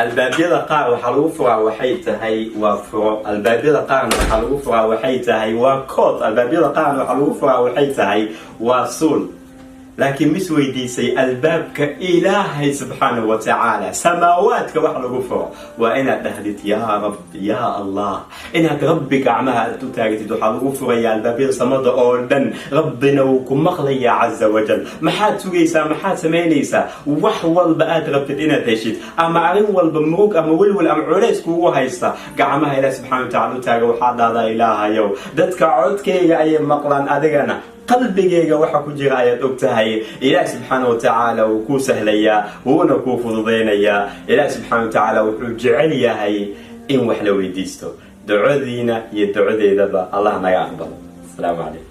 albaabiyada qaar waxaa lagu furaa waxay tahay waa furo, albaabiyada qaarna waxaa lagu furaa waxay tahay waa kood, albaabiyada qaarna waxaa lagu furaa waxay tahay waa suul. laakiin mis weydiisay albaabka ilaahay subxaanahu wa tacaala samaawaadka wax lagu furo waa inaad dhahdid yaa rab yaa allah, inaad rabbi gacmaha aad u taagatid. waxaa lagu furayaa albaabiyada samada oo dhan, rabbina wuu ku maqlayaa caza wajal. maxaad sugaysaa, maxaad samaynaysaa? wax walba aad rabtid inaad heshid, ama arrin walba murug ama welwel ama culays kuugu haysta, gacmaha ilaah subxaana wa tacaala u taaga. waxaa dhahdaa ilaahayow dadka codkayga ayay maqlaan, adigana qalbigayga waxa ku jira ayaad og tahay. ilaah subxaana wa tacaala wuu kuu sahlayaa, wuuna kuu fududaynayaa. ilaah subxaana wa tacaala wuxuu jecel yahay in wax la weydiisto. ducadiina iyo ducadeedaba allah naga aqbalo. asalaamu calaykum.